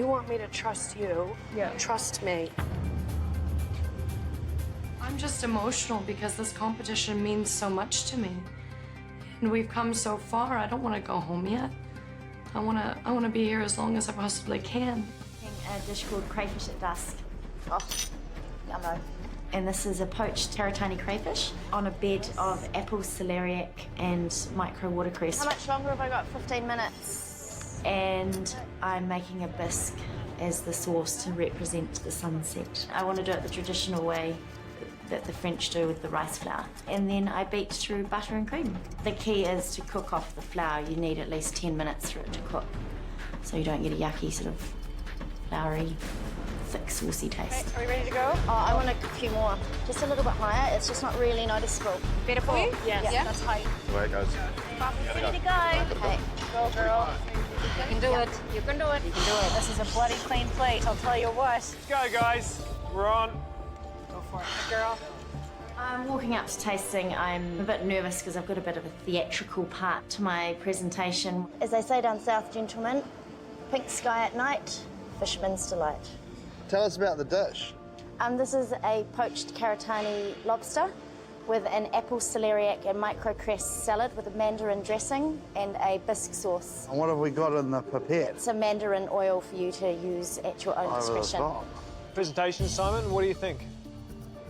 You want me to trust you? Yeah. Trust me. I'm just emotional because this competition means so much to me. And we've come so far, I don't want to go home yet. I want to be here as long as I possibly can. A dish called Crayfish at dusk. Oh, yummo. And this is a poached taratani crayfish on a bed of apple celeriac and micro watercress. How much longer have I got? 15 minutes. And I'm making a bisque as the sauce to represent the sunset. I want to do it the traditional way that the French do with the rice flour. And then I beat through butter and cream. The key is to cook off the flour. You need at least 10 minutes for it to cook, so you don't get a yucky sort of floury, thick, saucy taste. Okay, are we ready to go? Oh, I want a few more. Just a little bit higher. It's just not really noticeable. Better for you? Yes. Yeah, that's high. Away it goes. Ready to go. Okay, go, girl. You can do it. You can do it. You can do it. This is a bloody clean plate, I'll tell you what. Let's go, guys. We're on. Go for it, girl. I'm walking up to tasting. I'm a bit nervous because I've got a bit of a theatrical part to my presentation. As they say down south, gentlemen, pink sky at night, fisherman's delight. Tell us about the dish. This is a poached caratani lobster with an apple celeriac and microcress salad with a mandarin dressing and a bisque sauce. And what have we got in the pipette? It's a mandarin oil for you to use at your own discretion. Presentation, Simon, what do you think?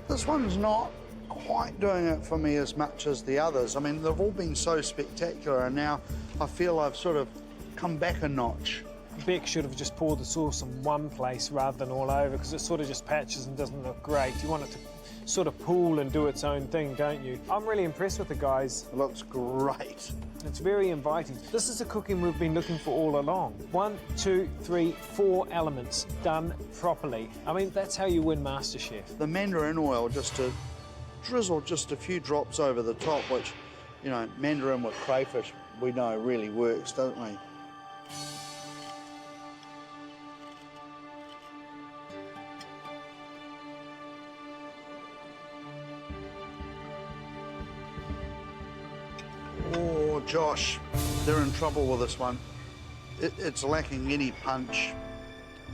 This one's not quite doing it for me as much as the others. I mean, they've all been so spectacular, and now I feel I've sort of come back a notch. Beck should have just poured the sauce in one place rather than all over, because it sort of just patches and doesn't look great. You want it to sort of pool and do its own thing, don't you? I'm really impressed with the guys. It looks great. It's very inviting. This is the cooking we've been looking for all along. 1, 2, 3, 4 elements done properly. I mean, that's how you win MasterChef. The mandarin oil, just to drizzle just a few drops over the top, which, you know, mandarin with crayfish, we know really works, don't we? Oh, Josh, they're in trouble with this one. It's lacking any punch.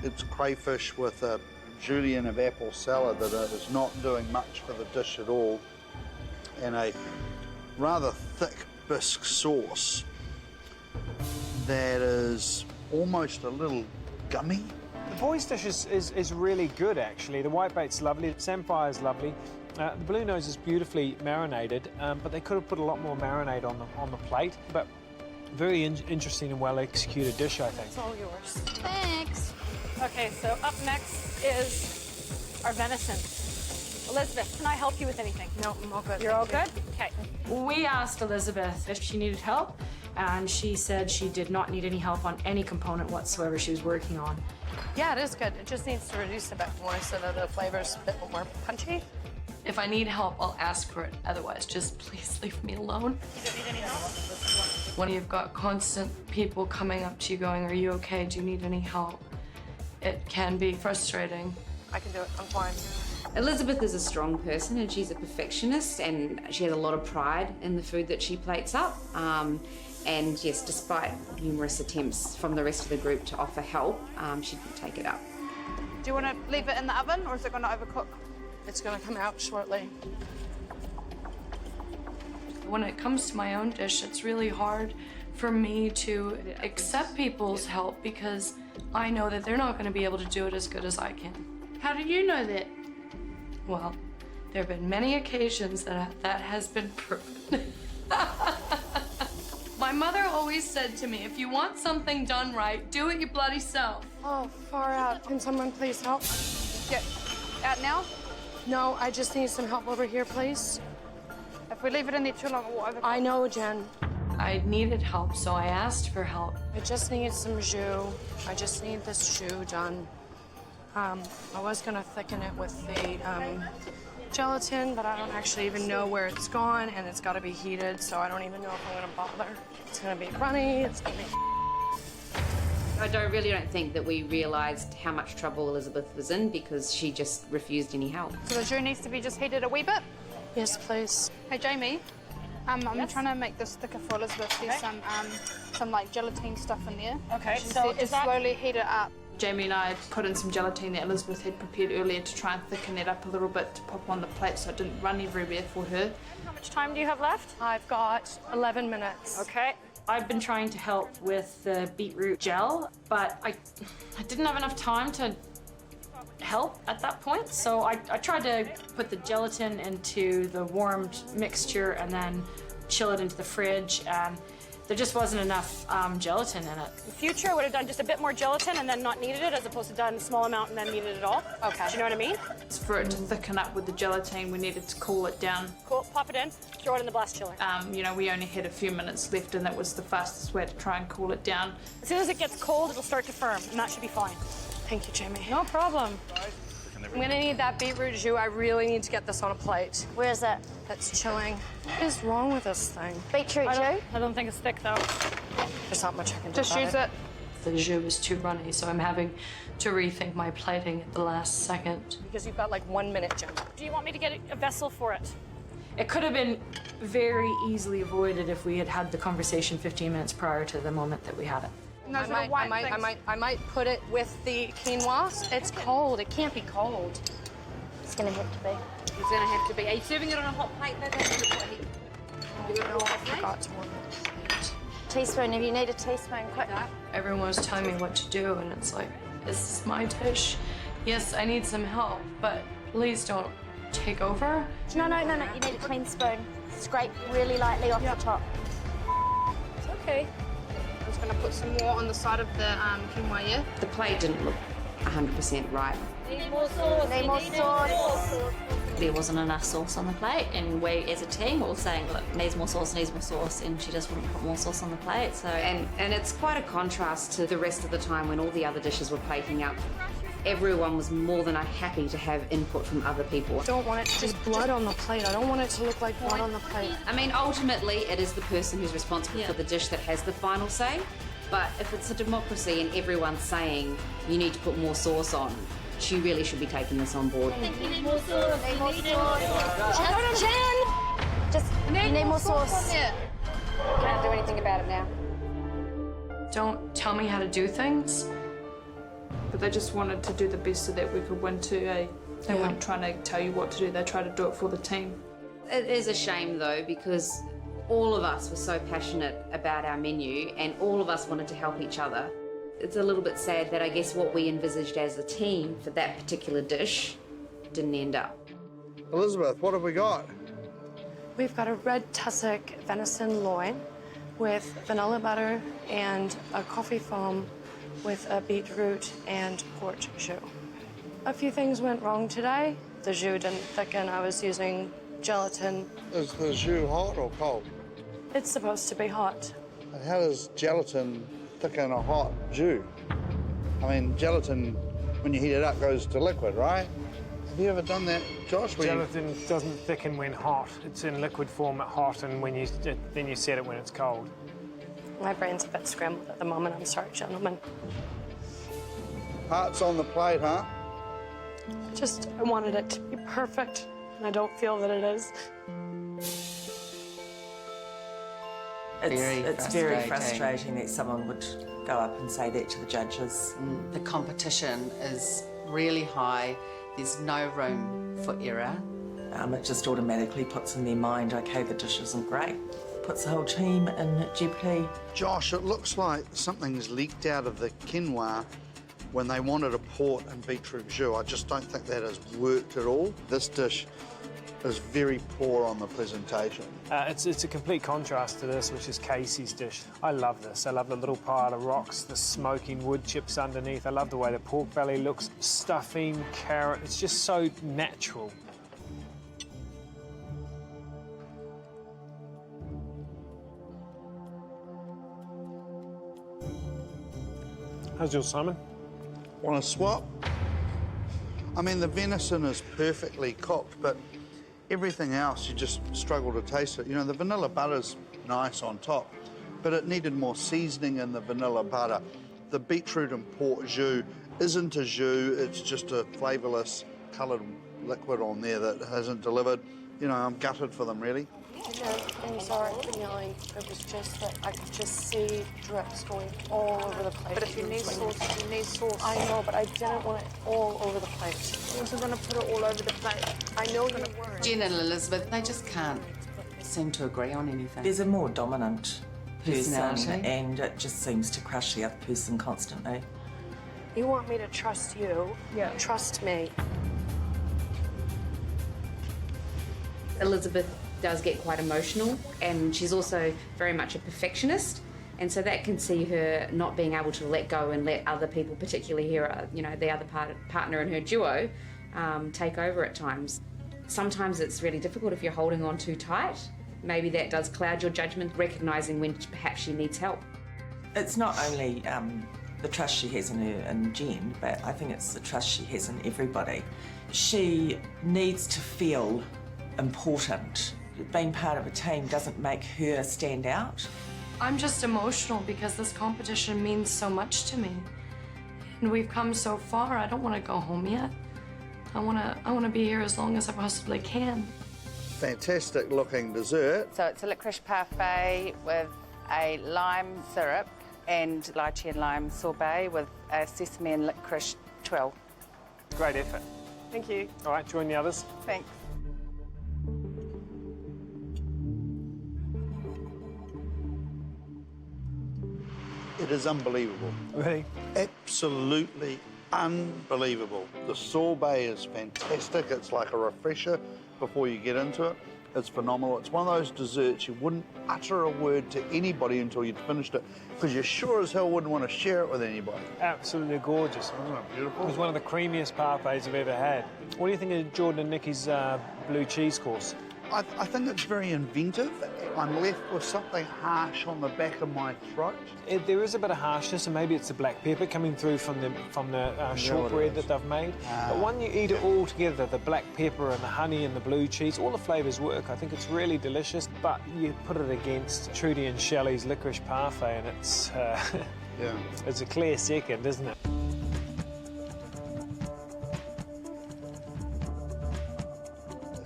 It's crayfish with a julienne of apple salad that is not doing much for the dish at all, and a rather thick bisque sauce that is almost a little gummy. The boys' dish is really good, actually. The whitebait's lovely, the samphire is lovely. The blue nose is beautifully marinated, but they could have put a lot more marinade on the plate. But very interesting and well-executed dish, I think. It's all yours. Thanks. Okay, so up next is our venison. Elizabeth, can I help you with anything? No, I'm all good. You're all good? Okay. We asked Elizabeth if she needed help, and she said she did not need any help on any component whatsoever she was working on. Yeah, it is good. It just needs to reduce a bit more so that the flavor's a bit more punchy. If I need help, I'll ask for it. Otherwise, just please leave me alone. You don't need any help? When you've got constant people coming up to you going, "Are you okay? Do you need any help?" It can be frustrating. I can do it. I'm fine. Elizabeth is a strong person and she's a perfectionist, and she has a lot of pride in the food that she plates up. And yes, despite numerous attempts from the rest of the group to offer help, she didn't take it up. Do you want to leave it in the oven or is it going to overcook? It's going to come out shortly. When it comes to my own dish, it's really hard for me to accept people's help because I know that they're not going to be able to do it as good as I can. How did you know that? Well, there have been many occasions that has been proven. My mother always said to me, if you want something done right, do it your bloody self. Oh, far out. Can someone please help? Get out now? No, I just need some help over here, please. If we leave it in there too long, it will overcook. I know, Jen. I needed help, so I asked for help. I just need some jus. I just need this jus done. I was gonna thicken it with the gelatin, but I don't actually even know where it's gone, and it's gotta be heated, so I don't even know if I'm gonna bother. It's gonna be runny, it's gonna be... I really don't think that we realised how much trouble Elizabeth was in because she just refused any help. So the jus needs to be just heated a wee bit? Yes, please. Hey, Jamie. I'm trying to make this thicker for Elizabeth. There's some like gelatine stuff in there. Okay, She so said is just that... slowly heat it up. Jamie and I put in some gelatine that Elizabeth had prepared earlier to try and thicken it up a little bit to pop on the plate so it didn't run everywhere for her. How much time do you have left? I've got 11 minutes. Okay. I've been trying to help with the beetroot gel, but I didn't have enough time to help at that point, so I tried to put the gelatin into the warmed mixture and then chill it into the fridge, and there just wasn't enough gelatin in it. In future, I would have done just a bit more gelatin and then not needed it, as opposed to done a small amount and then needed it all. Okay. Do you know what I mean? For it to thicken up with the gelatine, we needed to cool it down. Cool. Pop it in. Throw it in the blast chiller. You know, we only had a few minutes left, and that was the fastest way to try and cool it down. As soon as it gets cold, it'll start to firm, and that should be fine. Thank you, Jamie. No problem. I'm gonna need that beetroot jus. I really need to get this on a plate. Where is it? That's chilling. What is wrong with this thing? Beetroot jus? I don't think it's thick, though. There's not much I can do Just about use it. The jus was too runny, so I'm having to rethink my plating at the last second. Because you've got like 1 minute, Jen. Do you want me to get a vessel for it? It could have been very easily avoided if we had had the conversation 15 minutes prior to the moment that we had it. Those are the white things. I might put it with the quinoa. It's cold. It can't be cold. It's gonna have to be. It's going to have to be. Are you serving it on a hot plate though? I forgot to warm it. Teaspoon, if you need a teaspoon, quick. Everyone was telling me what to do, and it's like, is this my dish? Yes, I need some help, but please don't take over. No. You need a clean spoon. Scrape really lightly off the top. It's okay. I'm just gonna put some more on the side of the quinoa, yeah? The plate didn't look 100% right. Need more sauce. There wasn't enough sauce on the plate, and we as a team were all saying, look, needs more sauce, and she just wouldn't put more sauce on the plate, so... And it's quite a contrast to the rest of the time when all the other dishes were plating up. Everyone was more than happy to have input from other people. I don't want it to just blood on the plate. I don't want it to look like blood on the plate. I mean, ultimately, it is the person who's responsible for the dish that has the final say. But if it's a democracy and everyone's saying you need to put more sauce on, she really should be taking this on board. You need more sauce. You need more sauce. Can't do anything about it now. Don't tell me how to do things. But they just wanted to do the best so that we could win too, eh? They weren't trying to tell you what to do, they tried to do it for the team. It is a shame though, because all of us were so passionate about our menu and all of us wanted to help each other. It's a little bit sad that I guess what we envisaged as a team for that particular dish didn't end up. Elizabeth, what have we got? We've got a red tussock venison loin with vanilla butter and a coffee foam with a beetroot and port jus. A few things went wrong today. The jus didn't thicken. I was using gelatin. Is the jus hot or cold? It's supposed to be hot. And how does gelatin thicken a hot jus? I mean, gelatin, when you heat it up, goes to liquid, right? Have you ever done that, Josh? Gelatin doesn't thicken when hot. It's in liquid form at hot, and then you set it when it's cold. My brain's a bit scrambled at the moment. I'm sorry, gentlemen. Hearts on the plate, huh? I wanted it to be perfect, and I don't feel that it is. It's very frustrating that someone would go up and say that to the judges. The competition is really high. There's no room for error. It just automatically puts in their mind, OK, the dish isn't great. Puts the whole team in jeopardy. Josh, it looks like something's leaked out of the quinoa when they wanted a port and beetroot jus. I just don't think that has worked at all. This dish is very poor on the presentation. It's a complete contrast to this, which is Casey's dish. I love this. I love the little pile of rocks, the smoking wood chips underneath. I love the way the pork belly looks, stuffing, carrot. It's just so natural. How's yours, Simon? Want to swap? I mean, the venison is perfectly cooked, but everything else, you just struggle to taste it. You know, the vanilla butter's nice on top, but it needed more seasoning in the vanilla butter. The beetroot and port jus isn't a jus, it's just a flavourless coloured liquid on there that hasn't delivered. You know, I'm gutted for them, really. I'm sorry for yelling. It was just that I could just see drips going all over the plate. But if you need sauce, you need sauce. I know, but I didn't want it all over the plate. I wasn't going to put it all over the plate. I know you weren't. Jen and Elizabeth, they just can't seem to agree on anything. There's a more dominant person, Personality. and it just seems to crush the other person constantly. You want me to trust you? Yeah. Trust me. Elizabeth does get quite emotional, and she's also very much a perfectionist, and so that can see her not being able to let go and let other people, particularly here, the other partner in her duo, take over at times. Sometimes it's really difficult if you're holding on too tight. Maybe that does cloud your judgment, recognising when perhaps she needs help. It's not only the trust she has in Jen, but I think it's the trust she has in everybody. She needs to feel important. Being part of a team doesn't make her stand out. I'm just emotional because this competition means so much to me. And we've come so far, I don't want to go home yet. I want to be here as long as I possibly can. Fantastic looking dessert. So it's a licorice parfait with a lime syrup and lychee and lime sorbet with a sesame and licorice twirl. Great effort. Thank you. All right, join the others. Thanks. It is unbelievable. Really? Absolutely unbelievable. The sorbet is fantastic. It's like a refresher before you get into it. It's phenomenal. It's one of those desserts you wouldn't utter a word to anybody until you'd finished it, because you sure as hell wouldn't want to share it with anybody. Absolutely gorgeous. Isn't it beautiful? It was one of the creamiest parfaits I've ever had. What do you think of Jordan and Nikki's blue cheese course? I think it's very inventive. I'm left with something harsh on the back of my throat. There is a bit of harshness, and maybe it's the black pepper coming through from the shortbread that they've made. But when you eat it all together, the black pepper and the honey and the blue cheese, all the flavours work. I think it's really delicious. But you put it against Trudy and Shelley's licorice parfait, and it's it's a clear second, isn't it?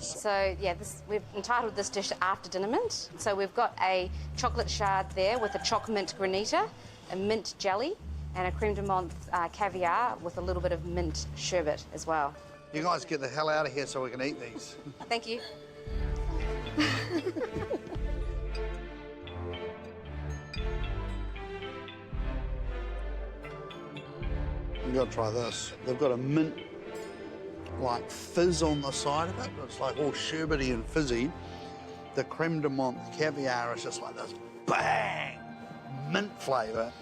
So yeah, we've entitled this dish After Dinner Mint. So we've got a chocolate shard there with a choc mint granita, a mint jelly, and a creme de menthe caviar with a little bit of mint sherbet as well. You guys get the hell out of here so we can eat these. Thank you. You've got to try this. They've got a mint like fizz on the side of it. It's like all sherbety and fizzy. The creme de menthe caviar is just like this bang mint flavour.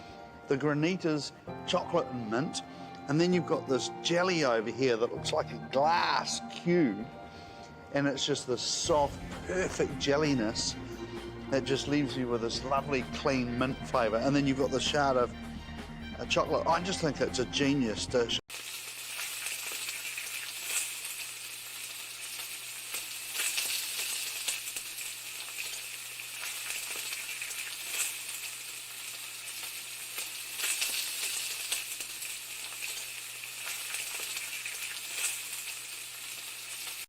The granita's chocolate and mint, and then you've got this jelly over here that looks like a glass cube, and it's just this soft, perfect jelliness that just leaves you with this lovely, clean mint flavour. And then you've got the shard of chocolate. I just think it's a genius dish.